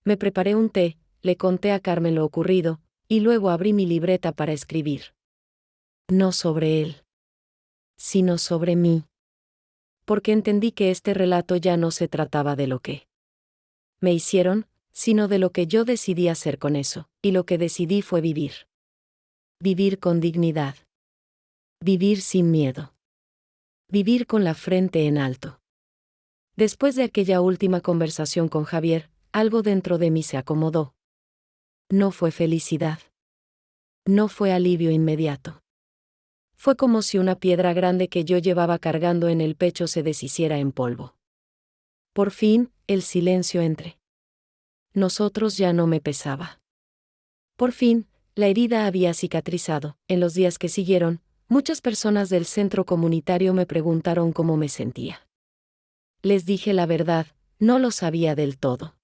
Me preparé un té, le conté a Carmen lo ocurrido, y luego abrí mi libreta para escribir. No sobre él, sino sobre mí. Porque entendí que este relato ya no se trataba de lo que me hicieron, sino de lo que yo decidí hacer con eso, y lo que decidí fue vivir. Vivir con dignidad. Vivir sin miedo. Vivir con la frente en alto. Después de aquella última conversación con Javier, algo dentro de mí se acomodó. No fue felicidad. No fue alivio inmediato. Fue como si una piedra grande que yo llevaba cargando en el pecho se deshiciera en polvo. Por fin, el silencio entre nosotros ya no me pesaba. Por fin, la herida había cicatrizado. En los días que siguieron, muchas personas del centro comunitario me preguntaron cómo me sentía. Les dije la verdad, no lo sabía del todo.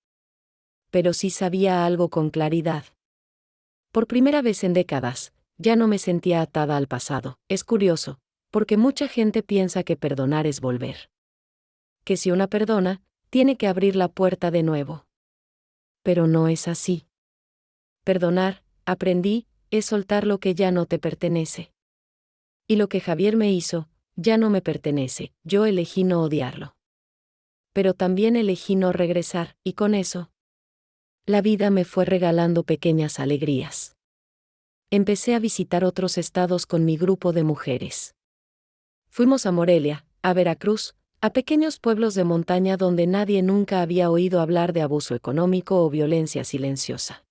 Pero sí sabía algo con claridad. Por primera vez en décadas, ya no me sentía atada al pasado. Es curioso, porque mucha gente piensa que perdonar es volver. Que si una perdona, tiene que abrir la puerta de nuevo. Pero no es así. Perdonar, aprendí, es soltar lo que ya no te pertenece. Y lo que Javier me hizo, ya no me pertenece, yo elegí no odiarlo. Pero también elegí no regresar, y con eso, la vida me fue regalando pequeñas alegrías. Empecé a visitar otros estados con mi grupo de mujeres. Fuimos a Morelia, a Veracruz, a pequeños pueblos de montaña donde nadie nunca había oído hablar de abuso económico o violencia silenciosa.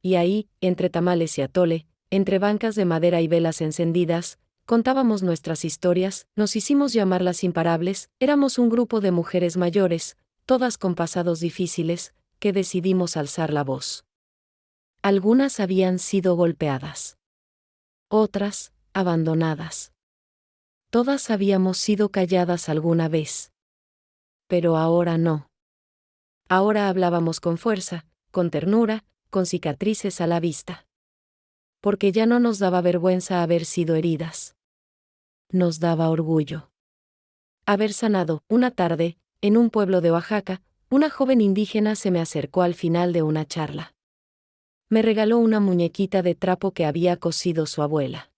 Y ahí, entre tamales y atole, entre bancas de madera y velas encendidas, contábamos nuestras historias, nos hicimos llamar las imparables, éramos un grupo de mujeres mayores, todas con pasados difíciles, que decidimos alzar la voz. Algunas habían sido golpeadas. Otras, abandonadas. Todas habíamos sido calladas alguna vez. Pero ahora no. Ahora hablábamos con fuerza, con ternura, con cicatrices a la vista. Porque ya no nos daba vergüenza haber sido heridas. Nos daba orgullo. Haber sanado. Una tarde, en un pueblo de Oaxaca, una joven indígena se me acercó al final de una charla. Me regaló una muñequita de trapo que había cosido su abuela.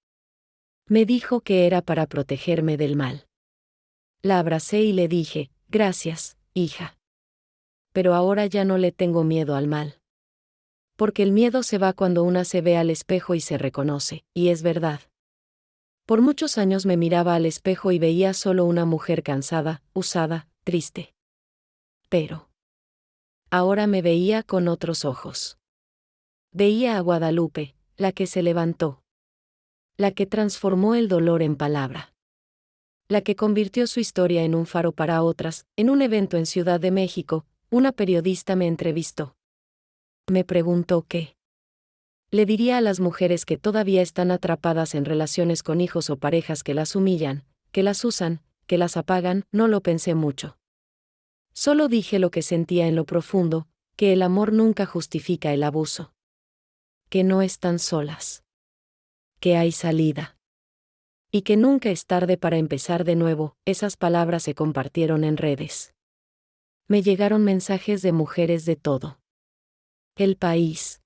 Me dijo que era para protegerme del mal. La abracé y le dije, gracias, hija. Pero ahora ya no le tengo miedo al mal. Porque el miedo se va cuando una se ve al espejo y se reconoce, y es verdad. Por muchos años me miraba al espejo y veía solo una mujer cansada, usada, triste. Pero ahora me veía con otros ojos. Veía a Guadalupe, la que se levantó. La que transformó el dolor en palabra. La que convirtió su historia en un faro para otras. En un evento en Ciudad de México, una periodista me entrevistó. Me preguntó qué le diría a las mujeres que todavía están atrapadas en relaciones con hijos o parejas que las humillan, que las usan, que las apagan. No lo pensé mucho. Solo dije lo que sentía en lo profundo, que el amor nunca justifica el abuso. Que no están solas. Que hay salida. Y que nunca es tarde para empezar de nuevo. Esas palabras se compartieron en redes. Me llegaron mensajes de mujeres de todo el país.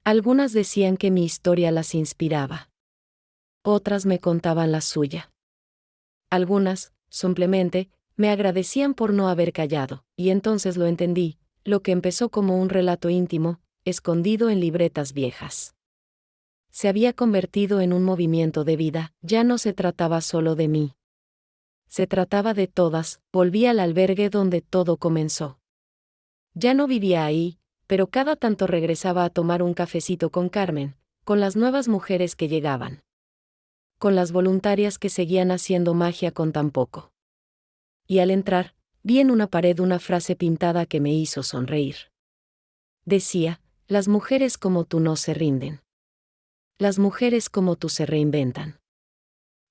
Algunas decían que mi historia las inspiraba. Otras me contaban la suya. Algunas, simplemente, me agradecían por no haber callado, y entonces lo entendí, lo que empezó como un relato íntimo, escondido en libretas viejas. Se había convertido en un movimiento de vida, ya no se trataba solo de mí. Se trataba de todas. Volví al albergue donde todo comenzó. Ya no vivía ahí, pero cada tanto regresaba a tomar un cafecito con Carmen, con las nuevas mujeres que llegaban. Con las voluntarias que seguían haciendo magia con tan poco. Y al entrar, vi en una pared una frase pintada que me hizo sonreír. Decía, las mujeres como tú no se rinden. Las mujeres como tú se reinventan.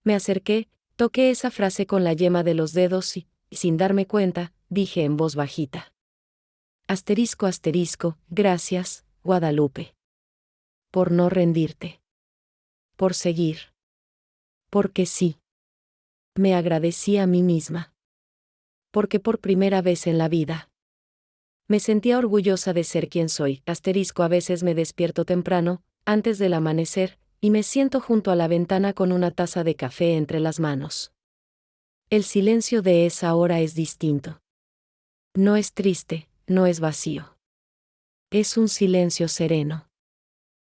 Me acerqué, toqué esa frase con la yema de los dedos y, sin darme cuenta, dije en voz bajita. Asterisco asterisco, gracias, Guadalupe. Por no rendirte. Por seguir. Porque sí. Me agradecí a mí misma. Porque por primera vez en la vida me sentía orgullosa de ser quien soy. Asterisco a veces me despierto temprano, antes del amanecer, y me siento junto a la ventana con una taza de café entre las manos. El silencio de esa hora es distinto. No es triste, no es vacío. Es un silencio sereno.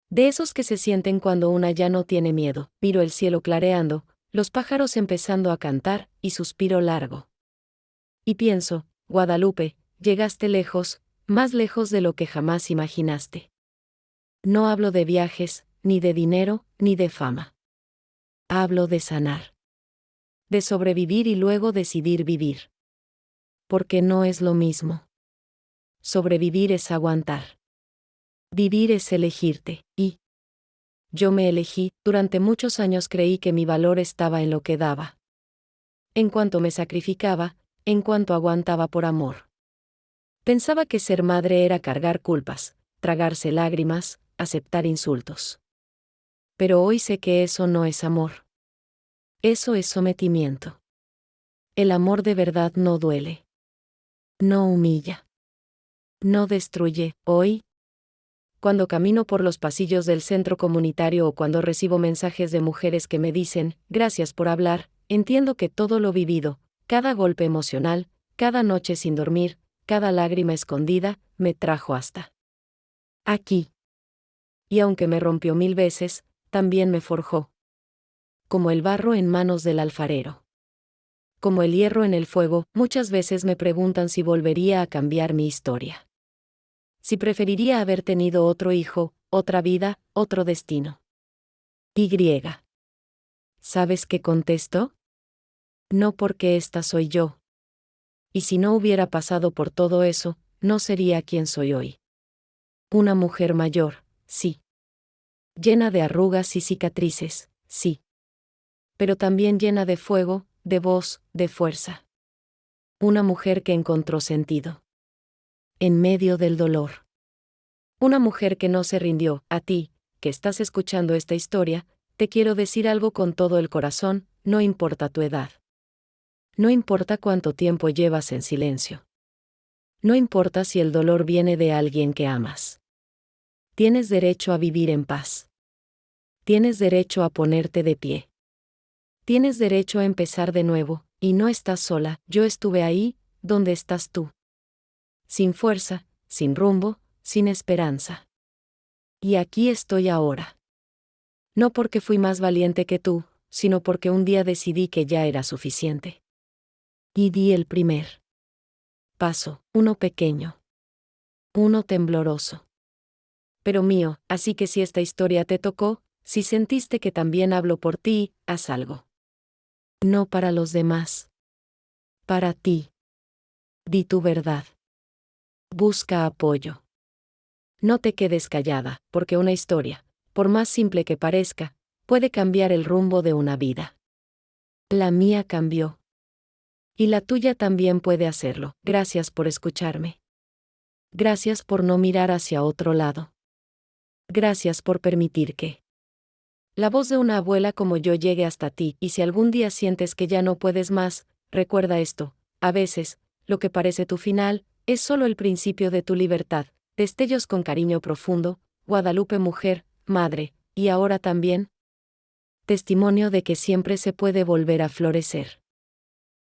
De esos que se sienten cuando una ya no tiene miedo. Miro el cielo clareando, los pájaros empezando a cantar, y suspiro largo. Y pienso, Guadalupe, llegaste lejos, más lejos de lo que jamás imaginaste. No hablo de viajes, ni de dinero, ni de fama. Hablo de sanar. De sobrevivir y luego decidir vivir. Porque no es lo mismo. Sobrevivir es aguantar. Vivir es elegirte, y yo me elegí. Durante muchos años creí que mi valor estaba en lo que daba. En cuanto me sacrificaba, en cuanto aguantaba por amor. Pensaba que ser madre era cargar culpas, tragarse lágrimas, aceptar insultos. Pero hoy sé que eso no es amor. Eso es sometimiento. El amor de verdad no duele. No humilla. No destruye. Hoy, cuando camino por los pasillos del centro comunitario o cuando recibo mensajes de mujeres que me dicen, gracias por hablar, entiendo que todo lo vivido, cada golpe emocional, cada noche sin dormir, cada lágrima escondida, me trajo hasta aquí. Y aunque me rompió 1000 veces, también me forjó. Como el barro en manos del alfarero. Como el hierro en el fuego, muchas veces me preguntan si volvería a cambiar mi historia. Si preferiría haber tenido otro hijo, otra vida, otro destino. Y. ¿Sabes qué contesto? No, porque esta soy yo. Y si no hubiera pasado por todo eso, no sería quien soy hoy. Una mujer mayor, sí. Llena de arrugas y cicatrices, sí. Pero también llena de fuego, de voz, de fuerza. Una mujer que encontró sentido. En medio del dolor. Una mujer que no se rindió. A ti, que estás escuchando esta historia, te quiero decir algo con todo el corazón, no importa tu edad. No importa cuánto tiempo llevas en silencio. No importa si el dolor viene de alguien que amas. Tienes derecho a vivir en paz. Tienes derecho a ponerte de pie. Tienes derecho a empezar de nuevo, y no estás sola. Yo estuve ahí, donde estás tú. Sin fuerza, sin rumbo, sin esperanza. Y aquí estoy ahora. No porque fui más valiente que tú, sino porque un día decidí que ya era suficiente. Y di el primer paso, uno pequeño. Uno tembloroso. Pero mío, así que si esta historia te tocó, si sentiste que también hablo por ti, haz algo. No para los demás. Para ti. Di tu verdad. Busca apoyo. No te quedes callada, porque una historia, por más simple que parezca, puede cambiar el rumbo de una vida. La mía cambió. Y la tuya también puede hacerlo. Gracias por escucharme. Gracias por no mirar hacia otro lado. Gracias por permitir que la voz de una abuela como yo llegue hasta ti, y si algún día sientes que ya no puedes más, recuerda esto: a veces, lo que parece tu final, es solo el principio de tu libertad. Destellos con cariño profundo, Guadalupe, mujer, madre, y ahora también testimonio de que siempre se puede volver a florecer.